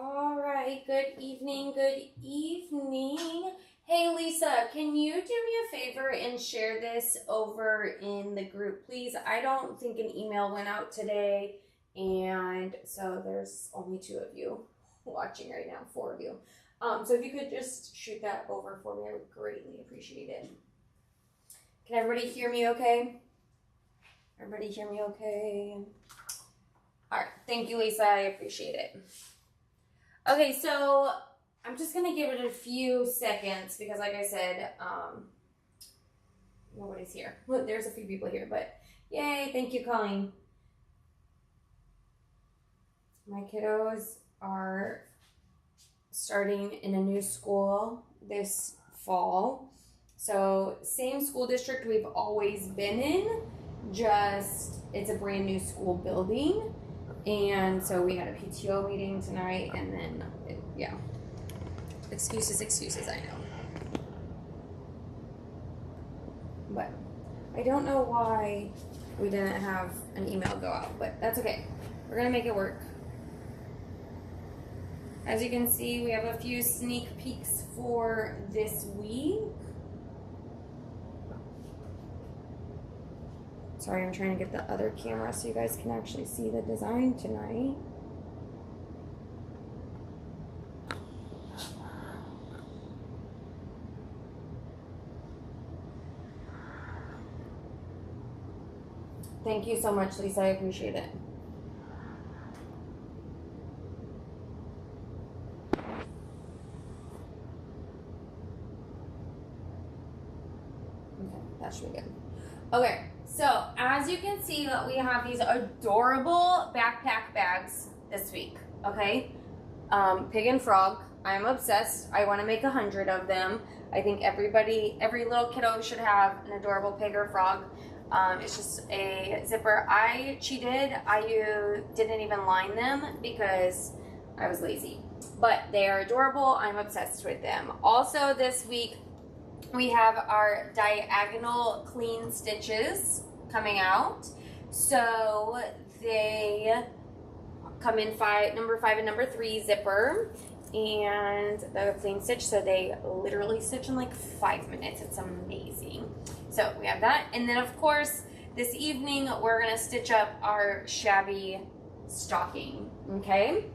All right, good evening, good evening. Hey Lisa, can you do me a favor and share this over in the group, please? I don't think an email went out today, and so there's only 2 of you watching right now, 4 of you. So if you could just shoot that over for me, I would greatly appreciate it. Can everybody hear me okay? Everybody hear me okay? All right, thank you, Lisa, I appreciate it. Okay, so I'm just gonna give it a few seconds because, like I said, nobody's here. Well, there's a few people here, but yay! Thank you, Colleen. My kiddos are starting in a new school this fall, so same school district we've always been in, just it's a brand new school building. And so we had a PTO meeting tonight, and then, yeah. Excuses, I know. But I don't know why we didn't have an email go out, but that's okay. We're gonna make it work. As you can see, we have a few sneak peeks for this week. Sorry, I'm trying to get the other camera so you guys can actually see the design tonight. Thank you so much, Lisa. I appreciate it. Okay, that should be good. Okay. So, as you can see, we have these adorable backpack bags this week, okay? Pig and frog. I'm obsessed. I want to make 100 of them. I think every little kiddo should have an adorable pig or frog. It's just a zipper. I cheated. I didn't even line them because I was lazy. But they are adorable. I'm obsessed with them. Also, this week, we have our diagonal clean stitches coming out. So they come in number 5 and number 3 zipper, and the clean stitch, so they literally stitch in like 5 minutes. It's amazing. So we have that, and then of course this evening we're gonna stitch up our shabby stocking. Okay,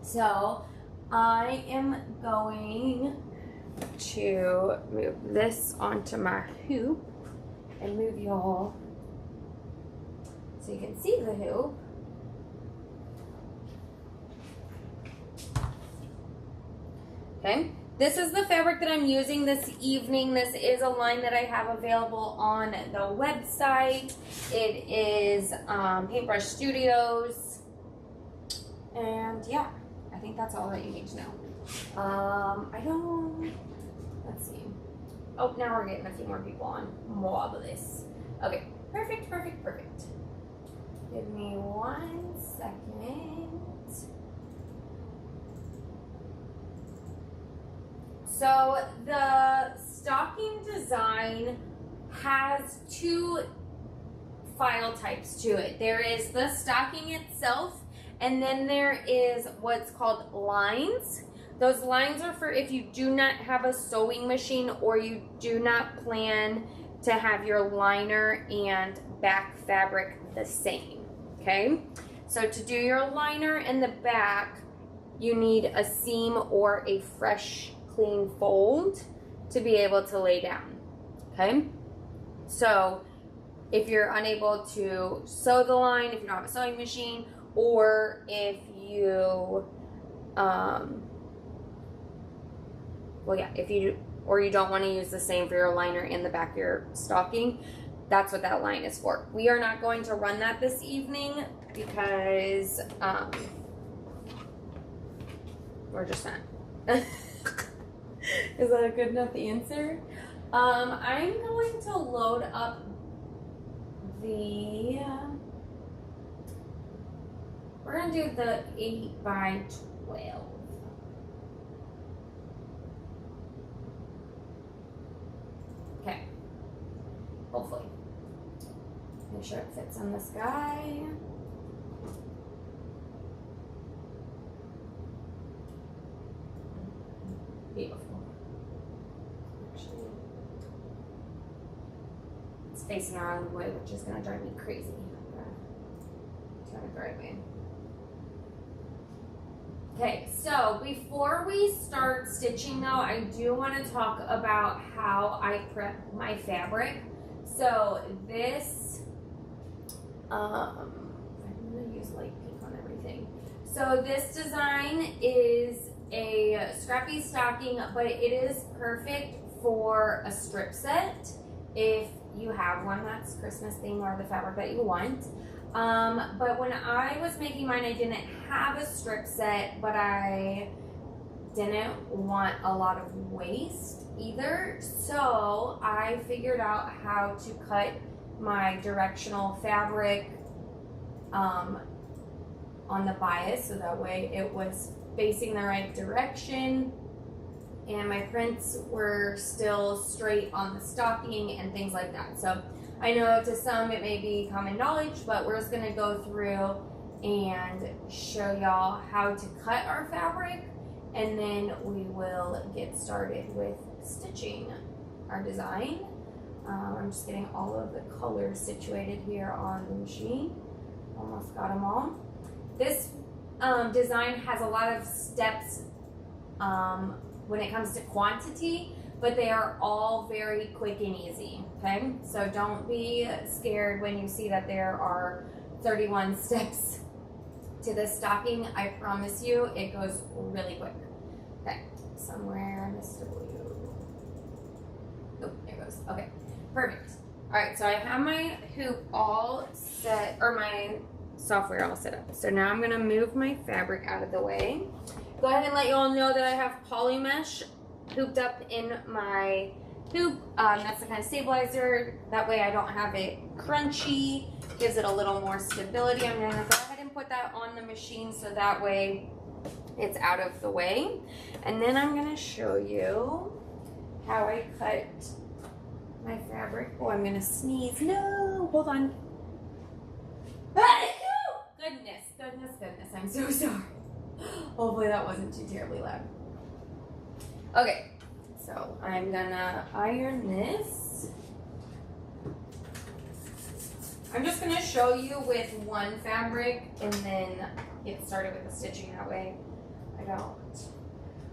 so I am going to move this onto my hoop and move y'all so you can see the hoop. Okay, this is the fabric that I'm using this evening. This is a line that I have available on the website. It is Paintbrush Studios, and yeah, I think that's all that you need to know. Let's see. Oh, now we're getting a few more people on. Marvelous. Okay, perfect. Give me 1 second. So the stocking design has 2 file types to it. There is the stocking itself, and then there is what's called lines. Those lines are for if you do not have a sewing machine or you do not plan to have your liner and back fabric the same, okay? So to do your liner in the back, you need a seam or a fresh, clean fold to be able to lay down, okay? So if you're unable to sew the line, if you don't have a sewing machine, or if you, you don't want to use the same for your liner in the back of your stocking, that's what that line is for. We are not going to run that this evening because we're just not. Is that a good enough answer? I'm going to load up the, we're going to do the 8 by 12. Okay, hopefully. Make sure it fits on this guy. It's facing the wrong way, which is gonna drive me crazy. Turn it the right way. Okay, so before we start stitching though, I do want to talk about how I prep my fabric. So this, I'm gonna use light pink on everything. So this design is a scrappy stocking, but it is perfect for a strip set if you have one that's Christmas theme or the fabric that you want. But when I was making mine, I didn't have a strip set, but I didn't want a lot of waste either. So I figured out how to cut my directional fabric on the bias, so that way it was facing the right direction and my prints were still straight on the stocking and things like that. So I know to some it may be common knowledge, but we're just gonna go through and show y'all how to cut our fabric, and then we will get started with stitching our design. I'm just getting all of the colors situated here on the machine. Almost got them all. This design has a lot of steps when it comes to quantity, but they are all very quick and easy, okay? So don't be scared when you see that there are 31 steps to this stocking. I promise you, it goes really quick. Okay, somewhere I missed a blue. Oh, there it goes. Okay, perfect. All right, so I have my hoop all set, or my software all set up. So now I'm gonna move my fabric out of the way. Go ahead and let you all know that I have poly mesh hooped up in my hoop. That's the kind of stabilizer. That way I don't have it crunchy. Gives it a little more stability. I'm gonna go ahead and put that on the machine so that way it's out of the way. And then I'm gonna show you how I cut my fabric. Oh, I'm gonna sneeze. No, hold on. Goodness, goodness, goodness. I'm so sorry. Hopefully that wasn't too terribly loud. Okay, so I'm gonna iron this. I'm just gonna show you with one fabric and then get started with the stitching. That way I don't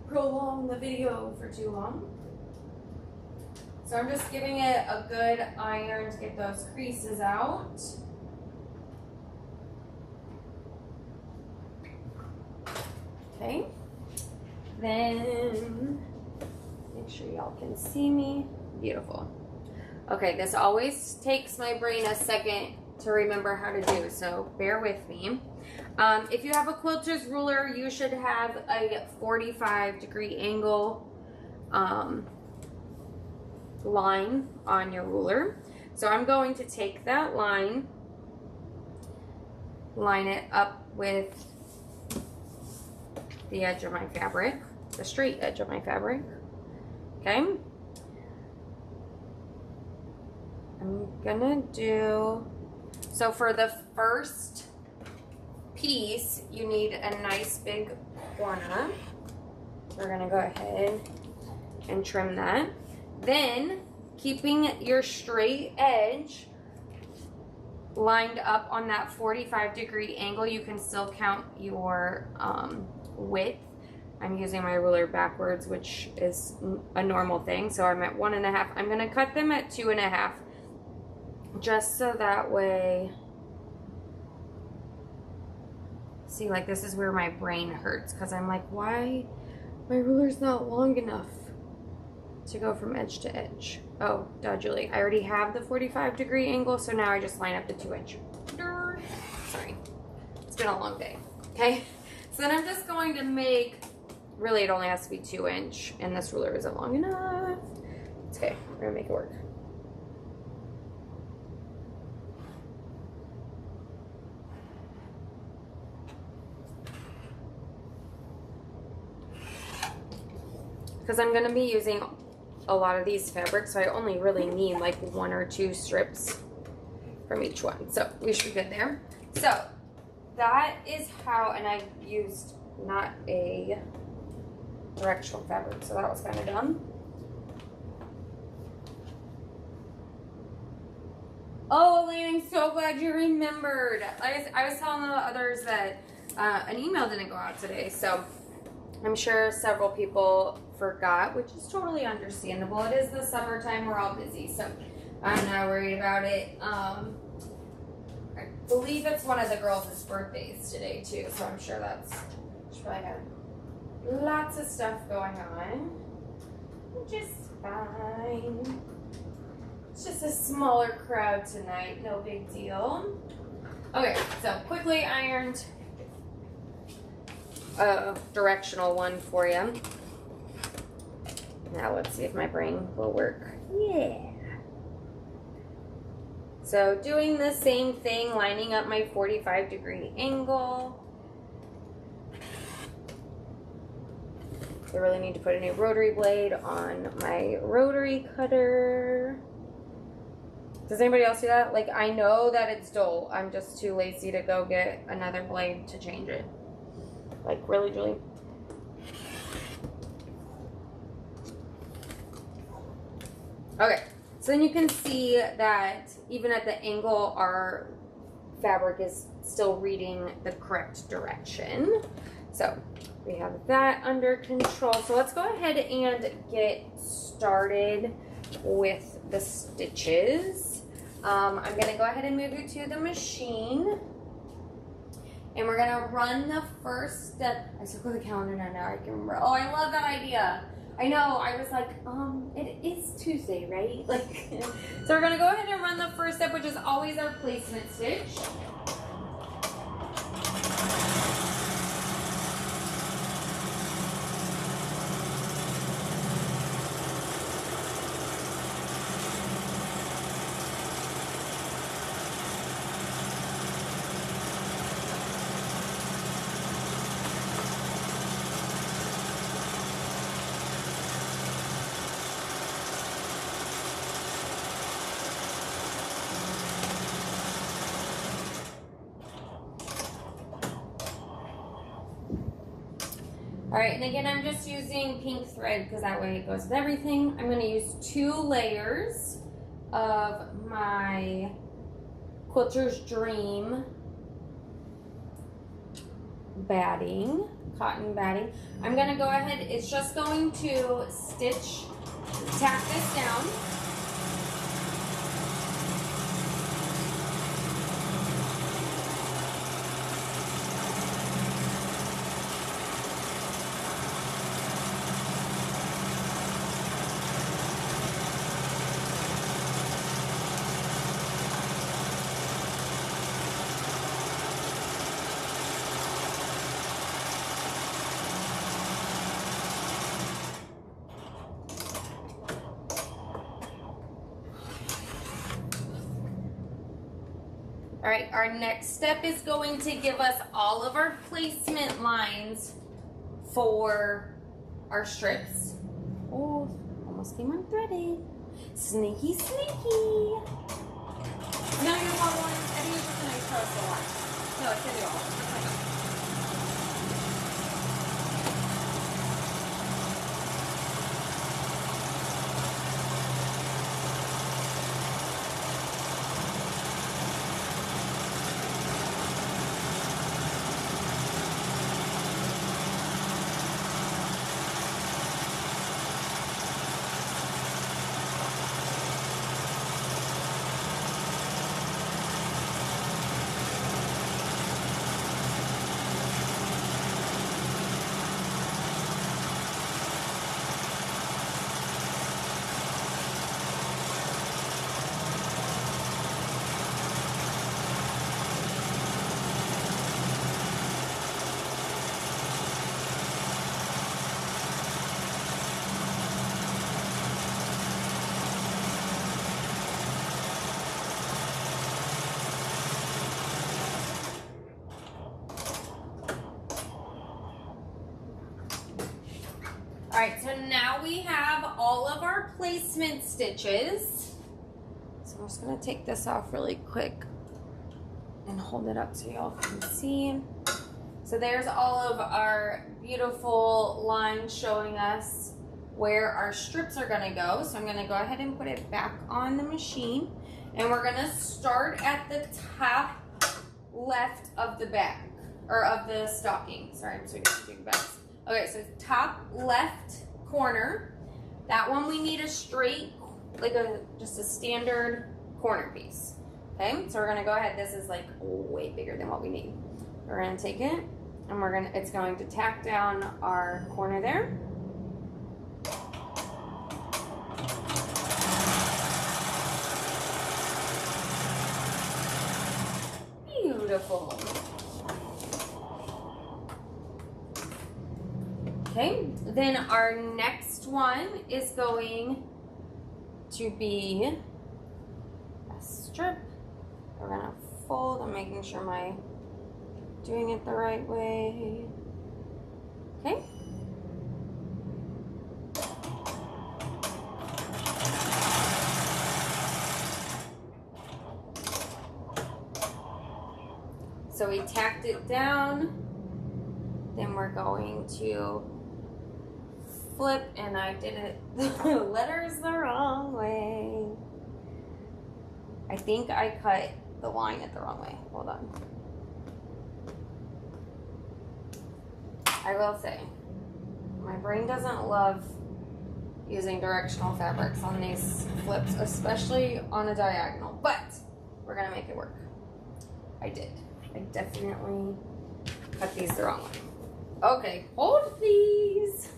prolong the video for too long. So I'm just giving it a good iron to get those creases out. Okay, then make sure y'all can see me. Beautiful. Okay, this always takes my brain a second to remember how to do, so bear with me. If you have a quilter's ruler, you should have a 45-degree angle line on your ruler. So I'm going to take that line, line it up with the edge of my fabric, the straight edge of my fabric. Okay, I'm gonna do, so for the first piece you need a nice big corner. We're gonna go ahead and trim that. Then keeping your straight edge lined up on that 45-degree angle, you can still count your width. I'm using my ruler backwards, which is a normal thing. So I'm at 1.5. I'm going to cut them at 2.5, just so that way, see, like this is where my brain hurts, because I'm like, why my ruler's not long enough to go from edge to edge. Oh, duh, Julie, I already have the 45-degree angle, so now I just line up the 2-inch. Sorry, it's been a long day. Okay, so then I'm just going to make, really it only has to be 2-inch, and this ruler isn't long enough. It's okay, we're gonna make it work. Because I'm gonna be using a lot of these fabrics, so I only really need like 1 or 2 strips from each one. So we should be good there. So that is how, and I used not a directional fabric, so that was kind of dumb. Oh, Elaine, I'm so glad you remembered. I was telling the others that an email didn't go out today, so I'm sure several people forgot, which is totally understandable. It is the summertime, we're all busy, so I'm not worried about it. I believe it's one of the girls' birthdays today, too, so I'm sure she probably had lots of stuff going on, which is fine. It's just a smaller crowd tonight, no big deal. Okay, so quickly ironed a directional one for you. Now let's see if my brain will work. Yeah. So doing the same thing, lining up my 45-degree angle. I really need to put a new rotary blade on my rotary cutter. Does anybody else do that? Like, I know that it's dull. I'm just too lazy to go get another blade to change it. Like, really, Julie? Okay, so then you can see that even at the angle, our fabric is still reading the correct direction. So we have that under control. So let's go ahead and get started with the stitches. I'm going to go ahead and move you to the machine. And we're going to run the first step. I circled the calendar now I can remember. Oh, I love that idea. I know, I was like, it is Tuesday, right? Like, so we're going to go ahead and run the first step, which is always our placement stitch. All right, and again, I'm just using pink thread because that way it goes with everything. I'm going to use 2 layers of my Quilter's Dream batting, cotton batting. I'm going to go ahead, it's just going to tack this down. All right, our next step is going to give us all of our placement lines for our strips. Oh, almost came unthreaded. Sneaky, sneaky. I'm not gonna follow one. I think it's just a nice colorful line. No, it's gonna be all. All right, so now we have all of our placement stitches. So I'm just gonna take this off really quick and hold it up so y'all can see. So there's all of our beautiful lines showing us where our strips are gonna go. So I'm gonna go ahead and put it back on the machine. And we're gonna start at the top left of the bag, or of the stocking. Sorry, I'm so used to big bags. Okay, so top left corner. That one we need a straight, like just a standard corner piece. Okay, so we're gonna go ahead. This is like way bigger than what we need. We're gonna take it and it's going to tack down our corner there. Beautiful. Okay, then our next one is going to be a strip. We're gonna fold. I'm making sure I'm doing it the right way. Okay. So we tacked it down. Then we're going to flip, and I did it the letters the wrong way. I think I cut the line it the wrong way. Hold on. I will say, my brain doesn't love using directional fabrics on these flips, especially on a diagonal, but we're gonna make it work. I did. I definitely cut these the wrong way. Okay, hold please.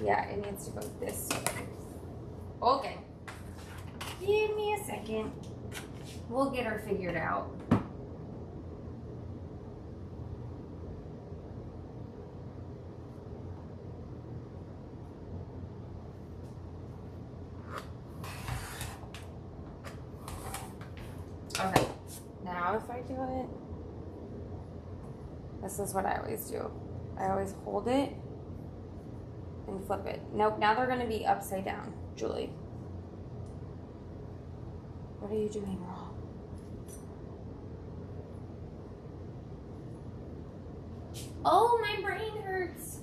Yeah, it needs to go this way. Okay. Give me a second. We'll get her figured out. Okay. Now if I do it, this is what I always do. I always hold it and flip it. Nope, now they're gonna be upside down, Julie. What are you doing wrong? Oh, my brain hurts.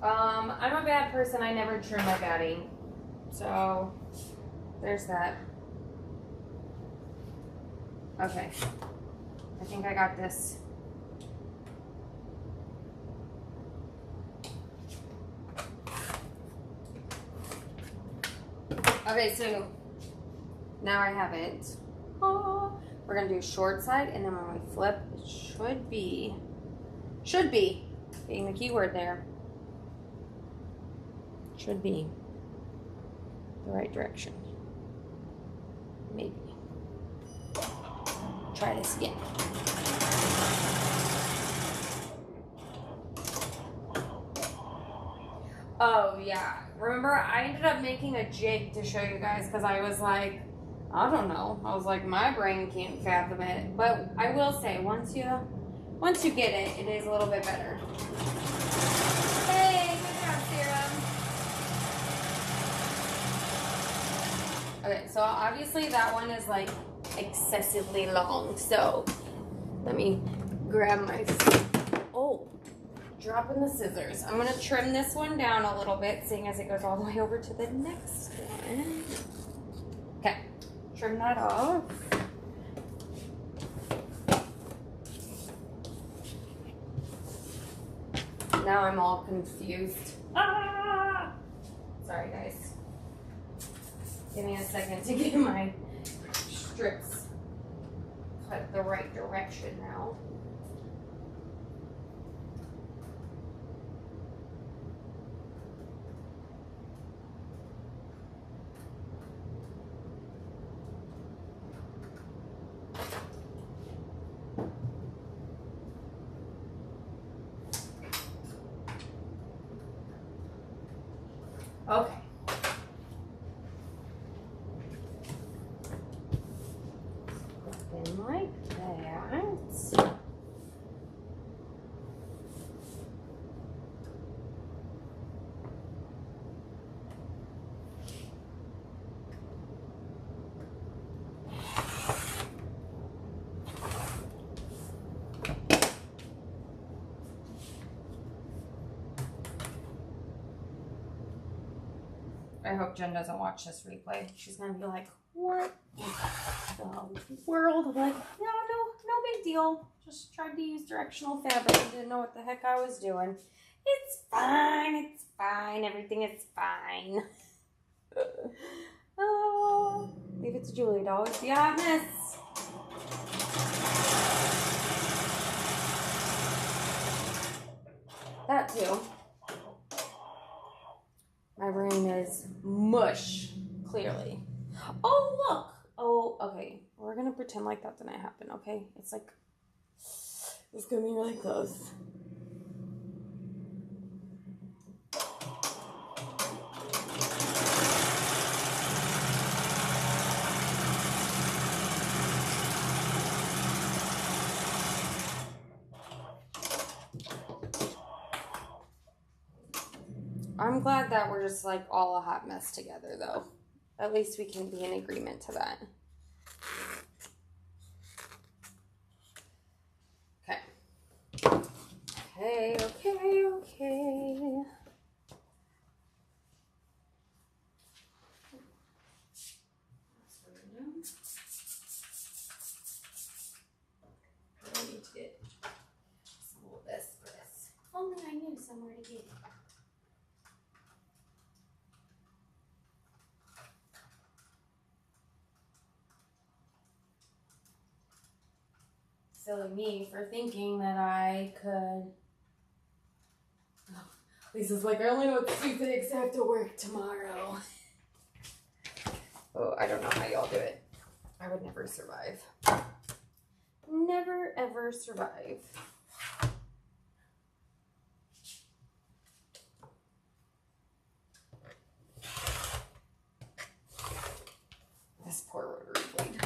I'm a bad person. I never trim my batting. So, there's that. Okay. I think I got this. Okay, so now I have it. Oh, we're gonna do short side, and then when we flip, it should be being the key word there. Should be the right direction. Maybe. Try this again. Oh yeah, remember I ended up making a jig to show you guys because I was like, I don't know. I was like, my brain can't fathom it. But I will say, once you get it, it is a little bit better. Hey, good job, Sarah. Okay, so obviously that one is like excessively long. So let me grab my, dropping the scissors. I'm gonna trim this one down a little bit, seeing as it goes all the way over to the next one. Okay, trim that off. Now I'm all confused. Ah! Sorry guys. Give me a second to get my strips cut the right direction now. Okay. Then like that. I hope Jen doesn't watch this replay. She's gonna be like, what in the world? I'm like, no big deal. Just tried to use directional fabric and didn't know what the heck I was doing. It's fine, everything is fine. Oh, leave it to Julie to always be a hot mess. That too. My brain is mush, clearly. Oh, look. Oh, okay. We're going to pretend like that didn't happen, okay? It's like, it's going to be really close. I'm glad that we're just like all a hot mess together, though. At least we can be in agreement to that. Okay. Okay. I need to get some of this for this. Only I knew somewhere to get it. Silly me for thinking that I could. Oh, Lisa's like, I only know what to do because I have to work tomorrow. Oh, I don't know how y'all do it. I would never survive. Never ever survive. This poor rotary blade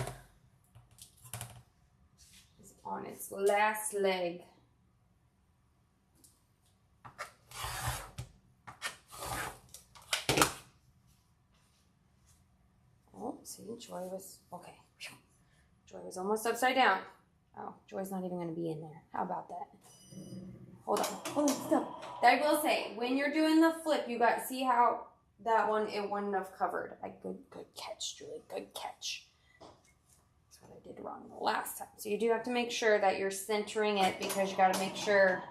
is on its last leg. Oh, see, Joy was, okay. Joy was almost upside down. Oh, Joy's not even going to be in there. How about that? Hold on, stop. I will say, when you're doing the flip, you got, see how that one, it wouldn't have covered. Good catch, Julie, good catch. That's what I did wrong the last time. So you do have to make sure that you're centering it, because you got to make sure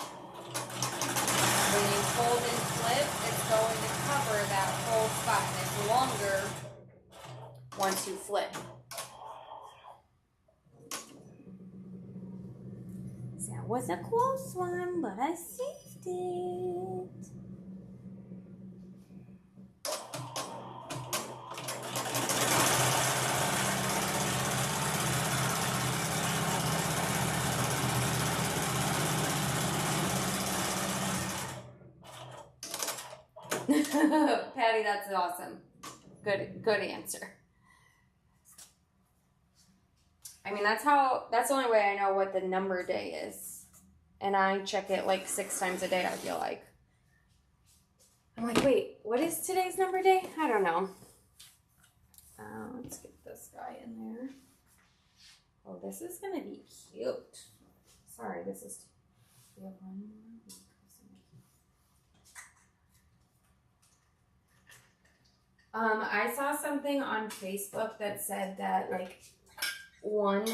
when you fold and flip, it's going to cover that whole spot. And it's longer once you flip. So that was a close one, but I saved it. Patty, that's awesome. Good answer. I mean, that's the only way I know what the number day is. And I check it like 6 times a day, I feel like. I'm like, wait, what is today's number day? I don't know. Let's get this guy in there. Oh, this is going to be cute. Sorry, this is... We have one more week. I saw something on Facebook that said that like one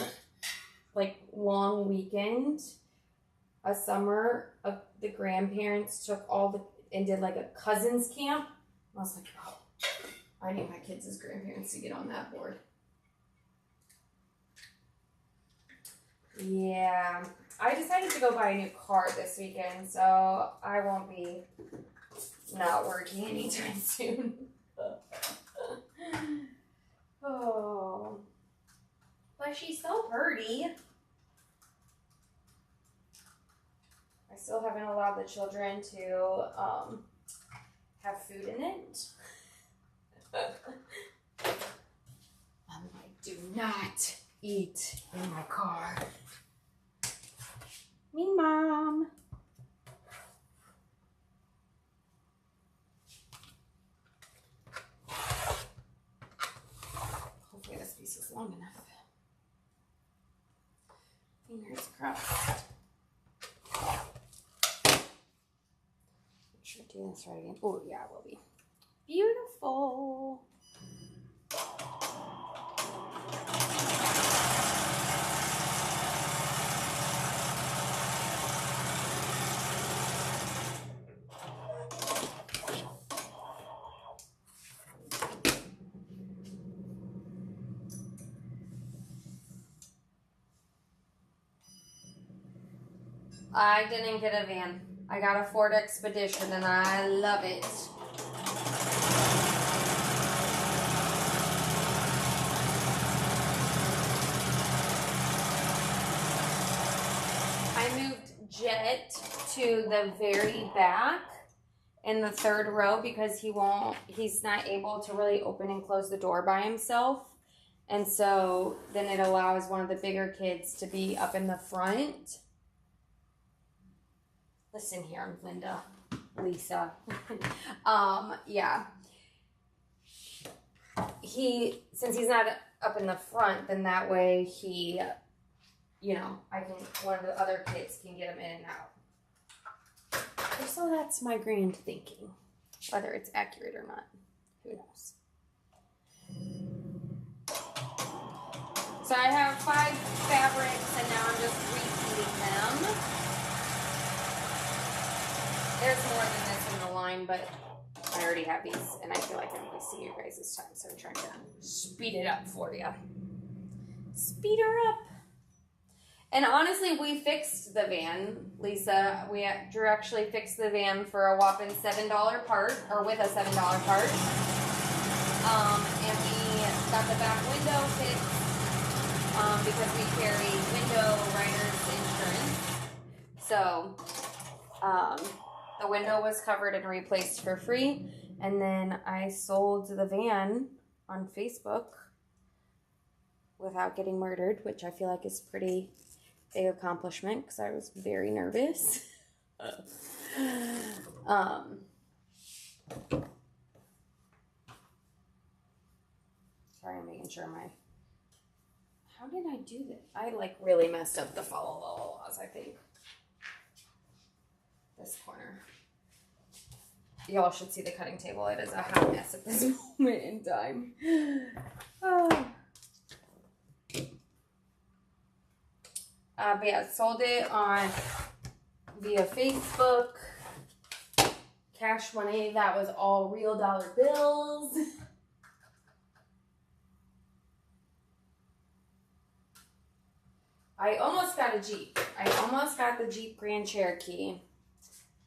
long weekend, a summer, of the grandparents took and did like a cousins camp. I was like, oh, I need my kids as grandparents to get on that board. Yeah, I decided to go buy a new car this weekend, so I won't be not working anytime soon. Oh, but she's so pretty. I still haven't allowed the children to have food in it. I'm like, do not eat in my car. Me, Mom. Hopefully this piece is long enough. Fingers crossed. Make sure to do this right again. Oh, yeah, it will be. Beautiful. I didn't get a van. I got a Ford Expedition and I love it. I moved Jet to the very back in the third row because he's not able to really open and close the door by himself. And so then it allows one of the bigger kids to be up in the front. Listen here, Linda, Lisa. Yeah. Since he's not up in the front, then that way he, one of the other kids can get him in and out. So that's my grand thinking. Whether it's accurate or not, who knows. So I have 5 fabrics and now I'm just repeating them. There's more than this in the line, but I already have these, and I feel like I'm wasting you guys' time, so I'm trying to speed it up for you. Speed her up. And honestly, we fixed the van, Lisa. Drew actually fixed the van for a whopping $7 part, or with a $7 part. And we got the back window fixed because we carry window riders insurance. So, the window was covered and replaced for free. And then I sold the van on Facebook without getting murdered, which I feel like is pretty big accomplishment because I was very nervous. Sorry, I'm making sure how did I do that? I really messed up the follow the laws, I think. This corner. Y'all should see the cutting table. It is a hot mess at this moment in time. Oh. But yeah, sold it via Facebook. Cash money. That was all real dollar bills. I almost got a Jeep. I almost got the Jeep Grand Cherokee.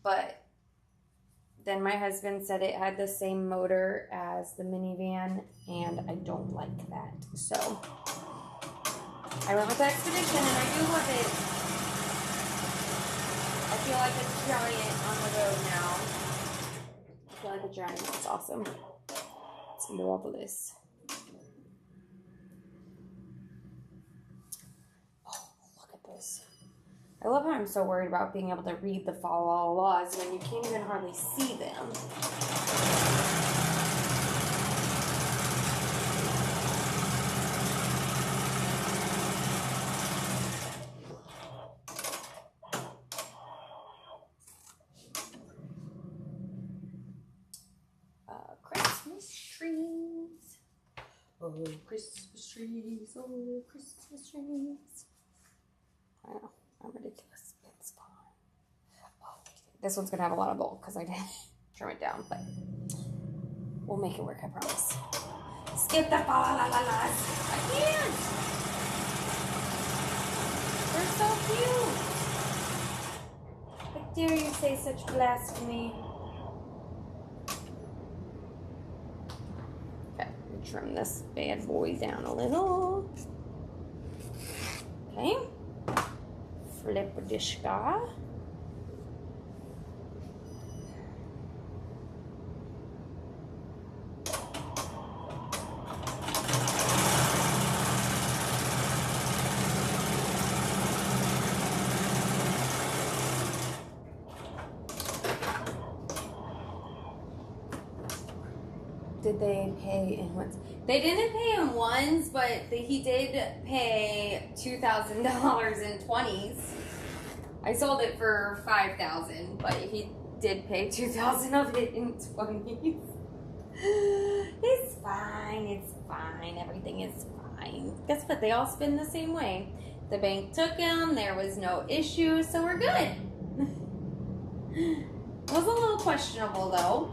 But then my husband said it had the same motor as the minivan, and I don't like that. So I went with the Expedition, and I do love it. I feel like a giant on the road now. I feel like a giant. It's awesome. It's marvelous. Oh, look at this. I love how I'm so worried about being able to read the follow laws when you can't even hardly see them. Christmas trees. Oh, Christmas trees. Oh, Christmas trees. I know. I'm ridiculous. It's fine. Oh, this one's going to have a lot of bulk because I didn't trim it down, but we'll make it work, I promise. Skip the fa-la-la-la-las. I can't. They're so cute. How dare you say such blasphemy? Okay, let me trim this bad boy down a little. Okay. Flipper-dishka. Did they pay in once? They didn't pay in ones, but he did pay $2,000 in 20s. I sold it for $5,000, but he did pay $2,000 of it in 20s. It's fine. It's fine. Everything is fine. Guess what? They all spin the same way. The bank took them. There was no issue, so we're good. It was a little questionable though.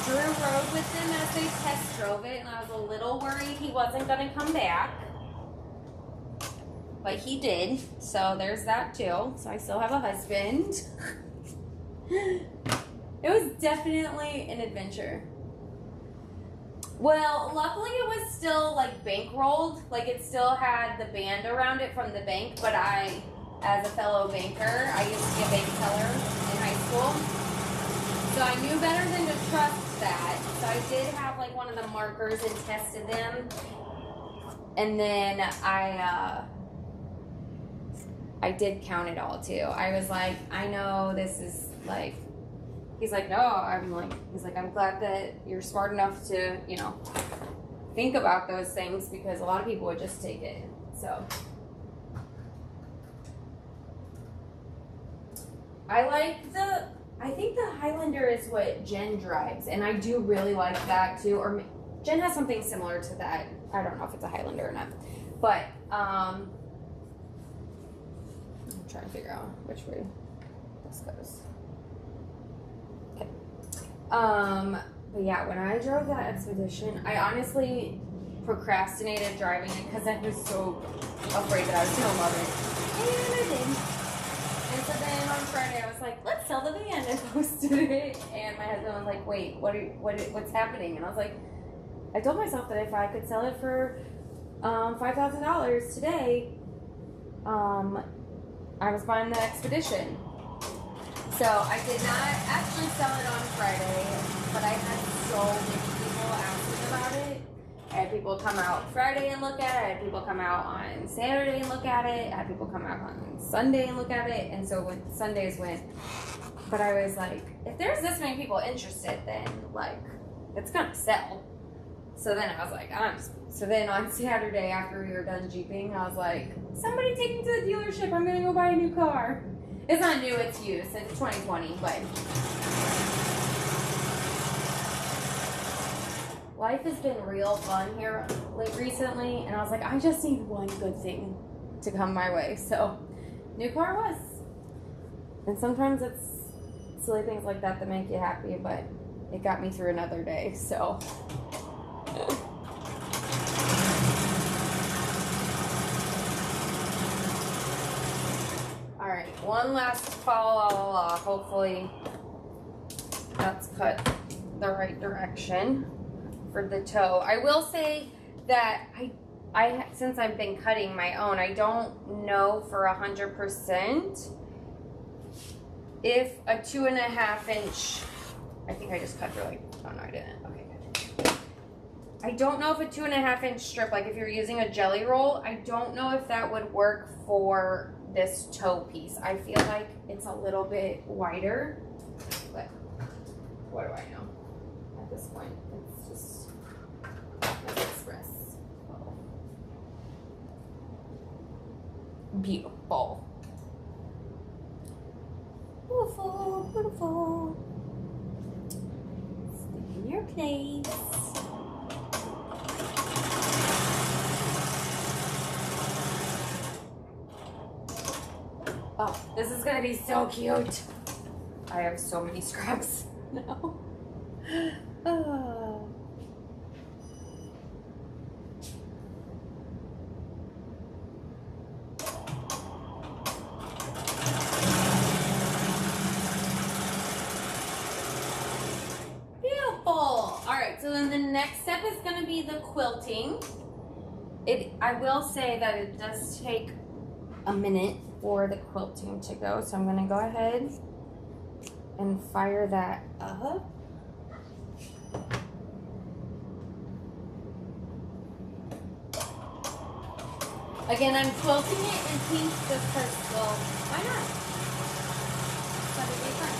Drew rode with them as they test drove it, and I was a little worried he wasn't going to come back. But he did, so there's that too. So I still have a husband. It was definitely an adventure. Well, luckily it was still like bankrolled. Like it still had the band around it from the bank, but I, as a fellow banker, I used to be a bank teller in high school. So I knew better than to trust that. So I did have like one of the markers and tested them. And then I did count it all too. I was like, I know this is like, he's like, no, he's like, I'm glad that you're smart enough to, you know, think about those things, because a lot of people would just take it. So I think the Highlander is what Jen drives, and I do really like that too. Or Jen has something similar to that. I don't know if it's a Highlander or not, but I'm trying to figure out which way this goes. Okay. But yeah, when I drove that expedition, I honestly procrastinated driving it because I was so afraid that I was gonna love it, and I did. And so then on Friday, I was like, let's sell the van, and posted it. And my husband was like, wait, what's happening? And I was like, I told myself that if I could sell it for $5,000 today, I was buying the expedition. So I did not actually sell it on Friday, but I had so many people asking about it. I had people come out Friday and look at it. I had people come out on Saturday and look at it. I had people come out on Sunday and look at it. And so when Sundays went, but I was like, if there's this many people interested, then like, it's gonna sell. So then I was like, so then on Saturday after we were done Jeeping, I was like, somebody take me to the dealership. I'm gonna go buy a new car. It's not new, it's used. It's 2020, but life has been real fun here recently, and I was like, I just need one good thing to come my way. So, new car was. And sometimes it's silly things like that that make you happy, but it got me through another day, so. Alright, one last follow. Hopefully that's cut the right direction for the toe. I will say that I since I've been cutting my own, I don't know for 100% if a 2.5 inch, I think I just cut through like, oh no I didn't, okay good. I don't know if a 2.5 inch strip, like if you're using a jelly roll, I don't know if that would work for this toe piece. I feel like it's a little bit wider, but what do I know at this point? It's just express. Oh. Beautiful. Beautiful, beautiful. Stay in your place. Oh, this is gonna be so cute. I have so many scraps now. Oh. Beautiful. All right, so then the next step is gonna be the quilting. I will say that it does take a minute for the quilting to go, so I'm gonna go ahead and fire that up. Again, I'm quilting it in pink just because, well, why not? That'd be fun.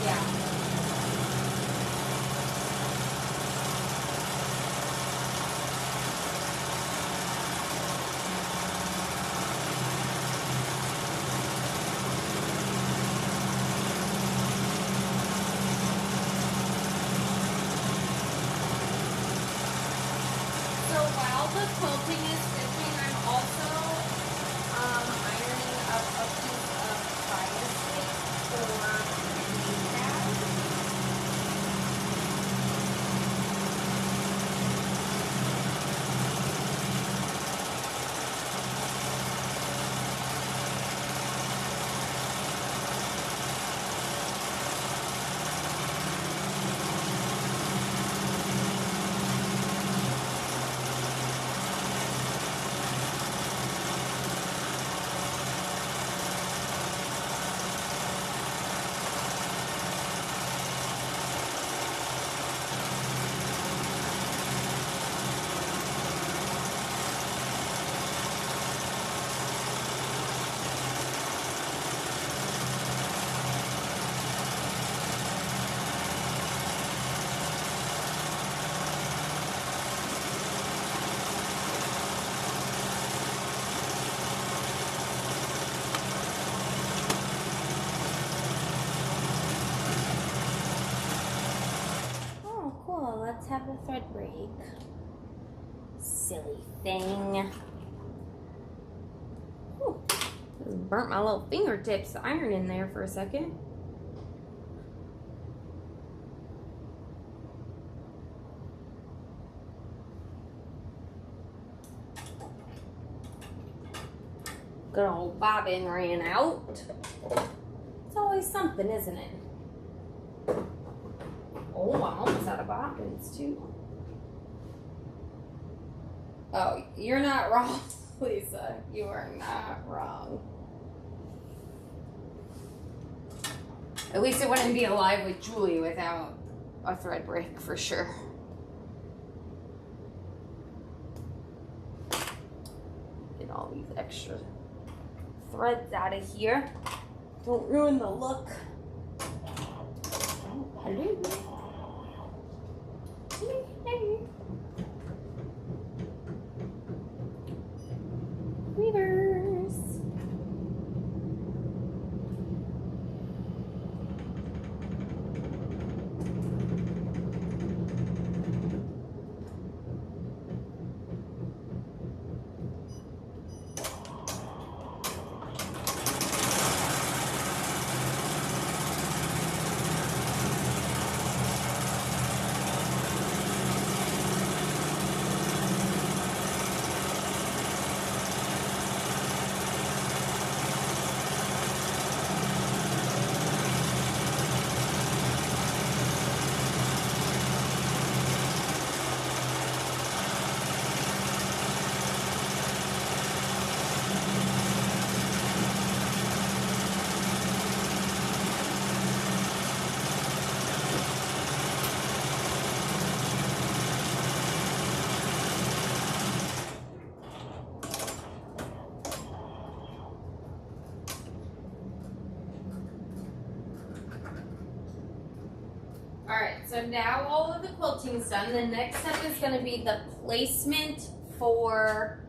Yeah. quilting is stitching, I'm also ironing up a piece of bias tape for the bag. Cool, let's have a thread break. Silly thing. Ooh, just burnt my little fingertips iron in there for a second. Good old bobbin ran out. It's always something, isn't it? Oh, I'm almost out of bobbins too. Oh, you're not wrong, Lisa. You are not wrong. At least it wouldn't be alive with Julie without a thread break for sure. Get all these extra threads out of here. Don't ruin the look. Oh, hello. Weavers. Alright, so now all of the quilting's done. The next step is going to be the placement for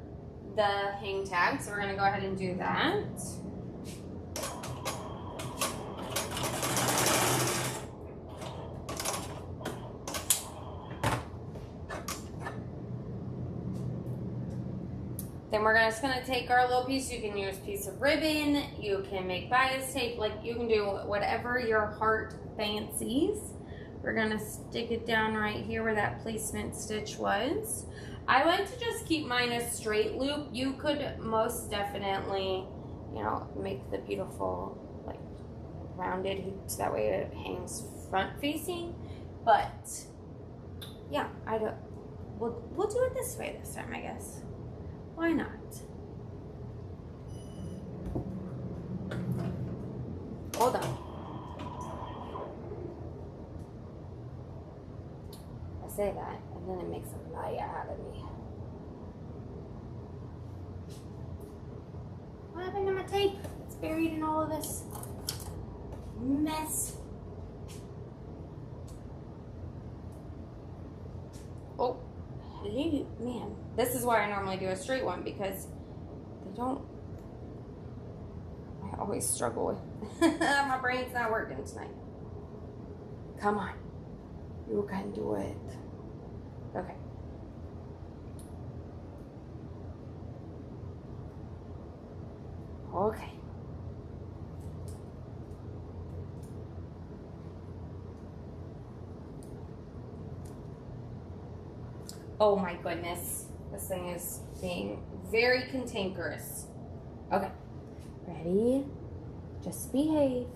the hang tag. So we're going to go ahead and do that. Then we're just going to take our little piece. You can use a piece of ribbon. You can make bias tape. Like, you can do whatever your heart fancies. We're going to stick it down right here where that placement stitch was. I like to just keep mine a straight loop. You could most definitely, you know, make the beautiful, like, rounded so that way it hangs front facing. But, yeah, we'll do it this way this time, I guess. Why not? Hold on. I say that, and then it makes a liar out of me. What happened to my tape? It's buried in all of this mess. Oh. Man, this is why I normally do a straight one, because they don't, I always struggle with, my brain's not working tonight. Come on, you can do it. Okay. Okay. Oh my goodness. This thing is being very cantankerous. Okay. Ready? Just behave.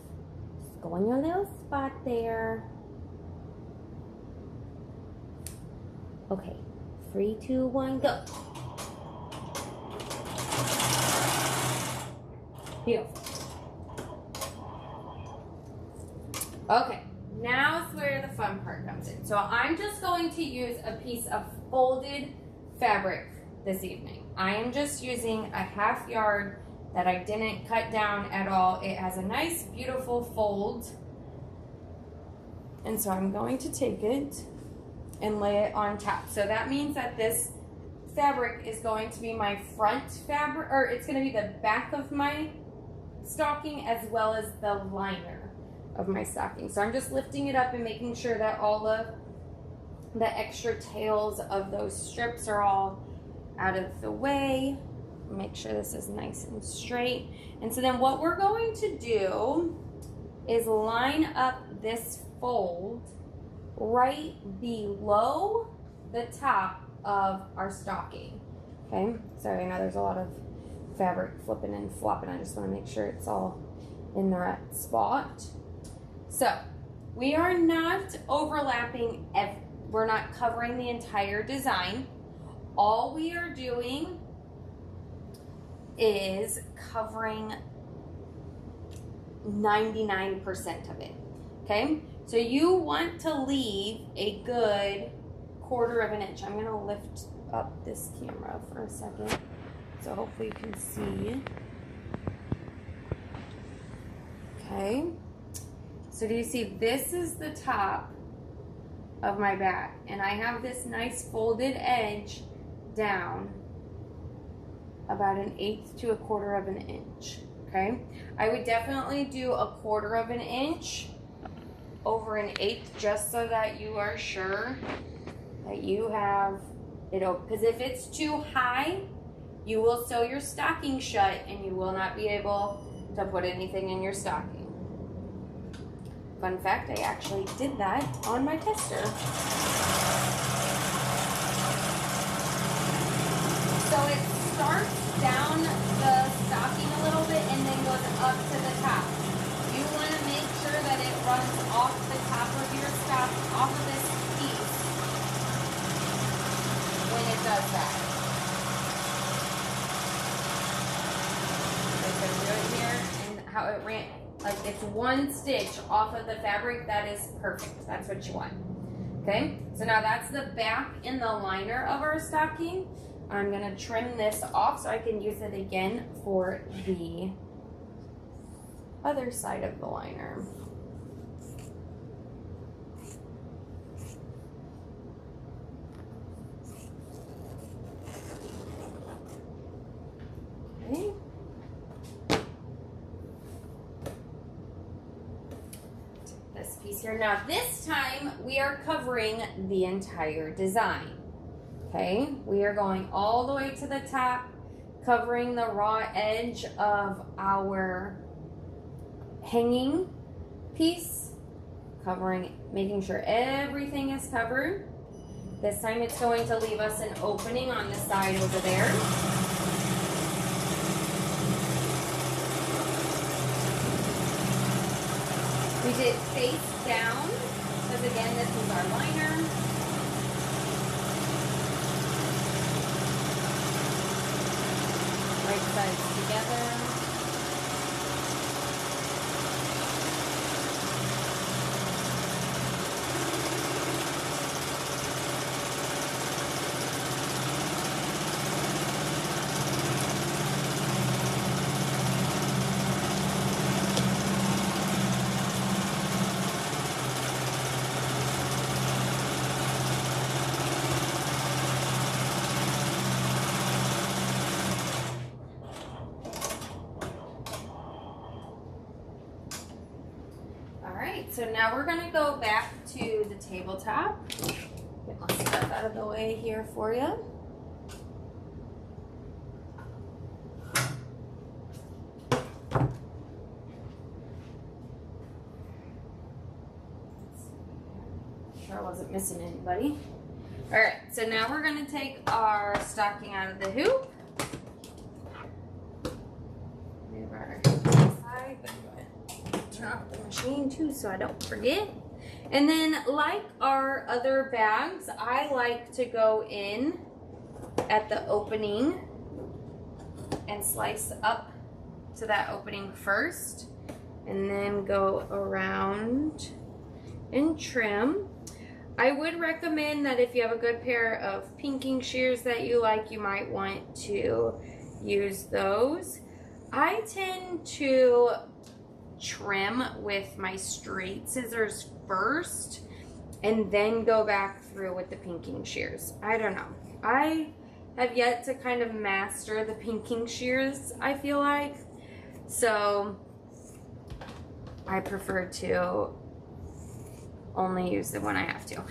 Just go in your little spot there. Okay. 3, 2, 1, go. Beautiful. Okay. Now's where the fun part comes in. So I'm just going to use a piece of folded fabric this evening. I am just using a 1/2 yard that I didn't cut down at all. It has a nice, beautiful fold. And so I'm going to take it and lay it on top. So that means that this fabric is going to be my front fabric, or it's going to be the back of my stocking as well as the liner of my stocking. So I'm just lifting it up and making sure that all of the extra tails of those strips are all out of the way. Make sure this is nice and straight. And so then what we're going to do is line up this fold right below the top of our stocking. Okay, sorry, I know there's a lot of fabric flipping and flopping. I just want to make sure it's all in the right spot. So we are not overlapping, we're not covering the entire design. All we are doing is covering 99% of it, okay? So you want to leave a good 1/4 of an inch. I'm gonna lift up this camera for a second, so hopefully you can see. Okay. So do you see, this is the top of my bag, and I have this nice folded edge down about 1/8 to 1/4 of an inch, okay? I would definitely do 1/4 of an inch over 1/8 just so that you are sure that you have it open, because if it's too high, you will sew your stocking shut and you will not be able to put anything in your stocking. Fun fact, I actually did that on my tester. So it starts down the stocking a little bit and then goes up to the top. You want to make sure that it runs off the top of your stock, off of this piece when it does that. So you can do it here and how it ran. Like it's 1 stitch off of the fabric. That is perfect. That's what you want. Okay, so now that's the back and the liner of our stocking. I'm gonna trim this off so I can use it again for the other side of the liner. Okay. This piece here. Now this time we are covering the entire design. Okay, we are going all the way to the top, covering the raw edge of our hanging piece, covering, making sure everything is covered. This time it's going to leave us an opening on the side over there. We did face down, because again, this is our liner. Right sides together. So now we're gonna go back to the tabletop. Get my stuff out of the way here for you. wasn't missing anybody. All right, so now we're gonna take our stocking out of the hoop. Move our side, but turn off the machine too so I don't forget. And then like our other bags, I like to go in at the opening and slice up to that opening first, and then go around and trim. I would recommend that if you have a good pair of pinking shears that you like, you might want to use those. I tend to trim with my straight scissors first and then go back through with the pinking shears. I don't know. I have yet to kind of master the pinking shears, I feel like. So I prefer to only use them when I have to,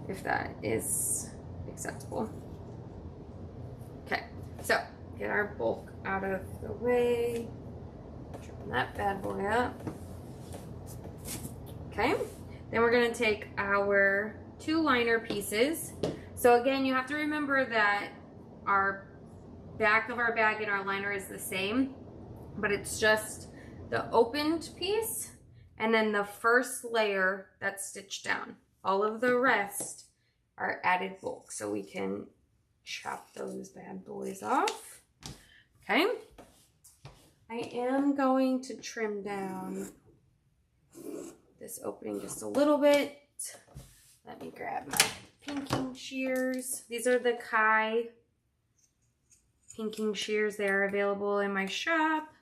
if that is acceptable. Okay, so get our bulk out of the way. Trim that bad boy up. Okay, then we're gonna take our 2 liner pieces. So again, you have to remember that our back of our bag and our liner is the same, but it's just the opened piece and then the first layer that's stitched down. All of the rest are added bulk, so we can chop those bad boys off. Okay. I am going to trim down this opening just a little bit. Let me grab my pinking shears. These are the Kai pinking shears. They are available in my shop.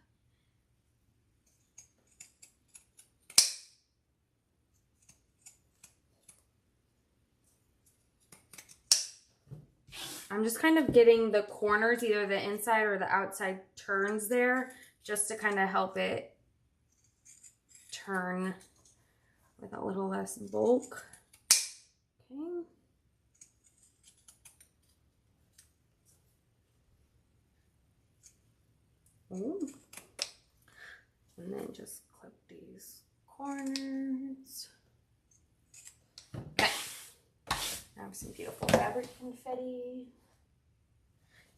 I'm just kind of getting the corners, either the inside or the outside turns there, just to kind of help it turn with a little less bulk. Okay. Ooh. And then just clip these corners. Okay. I have some beautiful fabric confetti.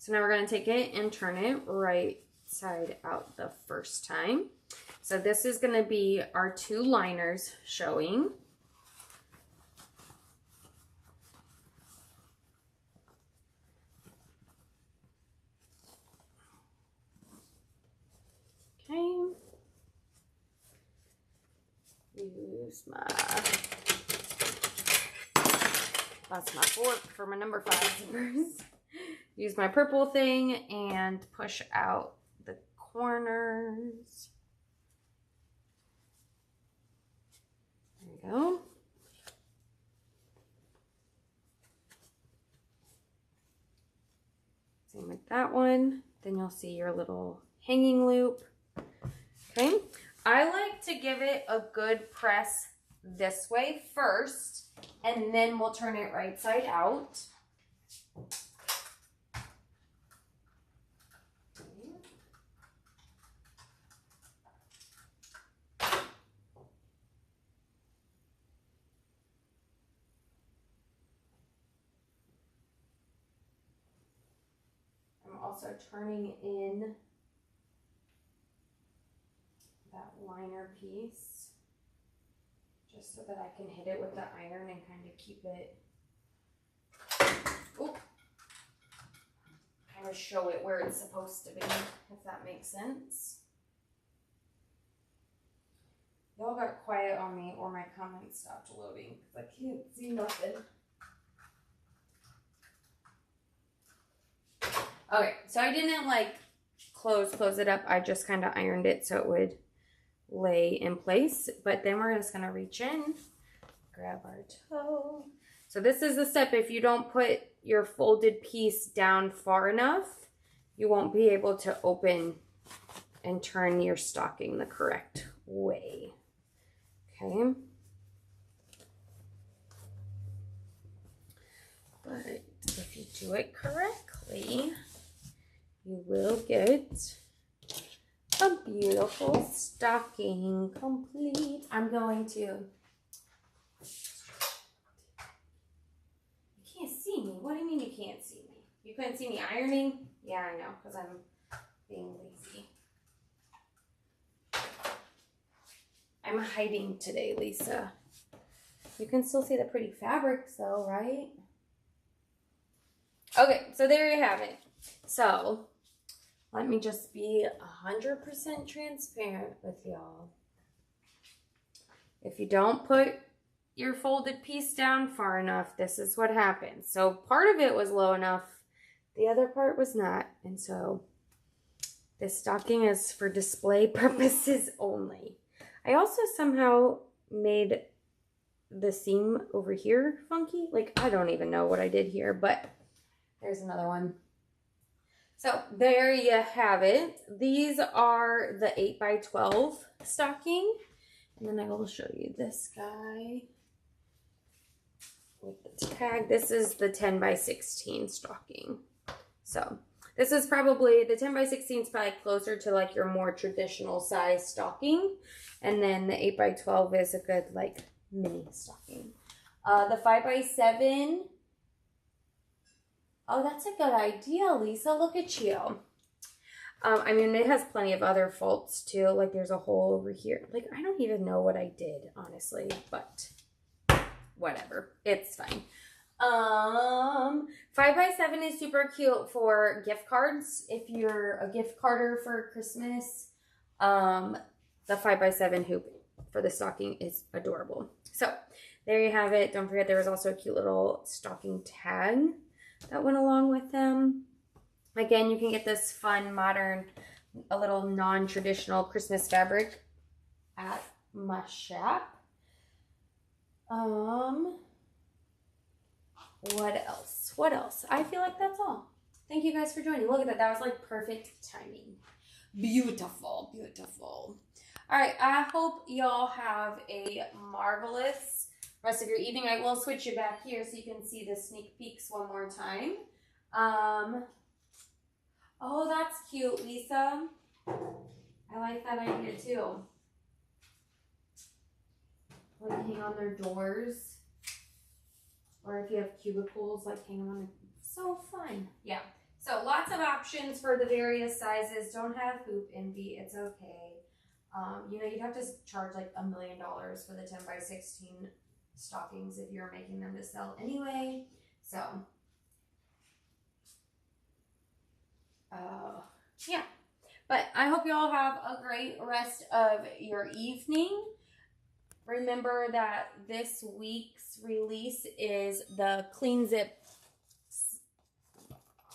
So now we're going to take it and turn it right side out the first time. So this is going to be our 2 liners showing. Okay. Use that's my fork for my number 5 zippers. Use my purple thing and push out the corners. There we go. Same with that one. Then you'll see your little hanging loop. Okay. I like to give it a good press this way first, and then we'll turn it right side out. I'm also turning in that liner piece just so that I can hit it with the iron and kind of keep it, kind of show it where it's supposed to be, if that makes sense. Y'all got quiet on me or my comments stopped loading because I can't see nothing. Okay, so I didn't like close it up. I just kind of ironed it so it would lay in place. But then we're just gonna reach in, grab our toe. So this is the step. If you don't put your folded piece down far enough, you won't be able to open and turn your stocking the correct way. Okay. But if you do it correctly, you will get a beautiful stocking complete. I'm going to What do you mean you can't see me? You couldn't see me ironing? Yeah, I know, because I'm being lazy. I'm hiding today, Lisa. You can still see the pretty fabrics though, right? Okay, so there you have it. So, let me just be 100% transparent with y'all. If you don't put your folded piece down far enough, this is what happens. So part of it was low enough, the other part was not. And so this stocking is for display purposes only. I also somehow made the seam over here funky. Like, I don't even know what I did here, but there's another one. So there you have it. These are the 8x12 stocking. And then I will show you this guy with the tag. This is the 10x16 stocking. So this is probably, the 10x16 is probably closer to like your more traditional size stocking. And then the 8x12 is a good like mini stocking. The 5x7, oh, that's a good idea, Lisa. Look at you. I mean, it has plenty of other faults too. Like there's a hole over here. Like, I don't even know what I did, honestly, but whatever. It's fine. 5x7 is super cute for gift cards. If you're a gift carder for Christmas, the 5x7 hoop for the stocking is adorable. So there you have it. Don't forget there was also a cute little stocking tag that went along with them. Again, you can get this fun, modern, a little non-traditional Christmas fabric at my shop. What else? What else? I feel like that's all. Thank you guys for joining. Look at that. That was like perfect timing. Beautiful, beautiful. All right. I hope y'all have a marvelous rest of your evening. I will switch you back here so you can see the sneak peeks one more time. Oh, that's cute, Lisa. I like that idea too. Like hang on their doors. Or if you have cubicles, like hang on. So fun. Yeah. So lots of options for the various sizes. Don't have hoop envy. It's okay. You know, you'd have to charge like $1 million for the 10x16 stockings if you're making them to sell anyway. So yeah, but I hope you all have a great rest of your evening. Remember that this week's release is the Clean Zip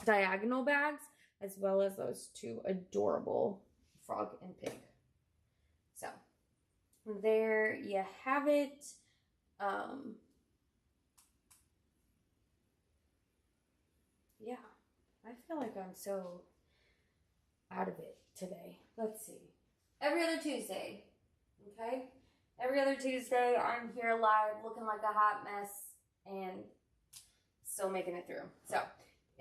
diagonal bags, as well as those two adorable frog and pig. So there you have it. Yeah, I feel like I'm so out of it today. Let's see. Every other Tuesday, okay? Every other Tuesday, I'm here live looking like a hot mess and still making it through. So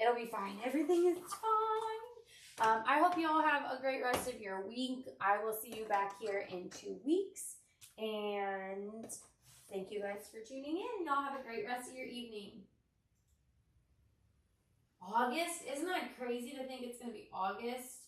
it'll be fine. Everything is fine. I hope you all have a great rest of your week. I will see you back here in 2 weeks. And thank you guys for tuning in. Y'all have a great rest of your evening. August? Isn't that crazy to think it's going to be August?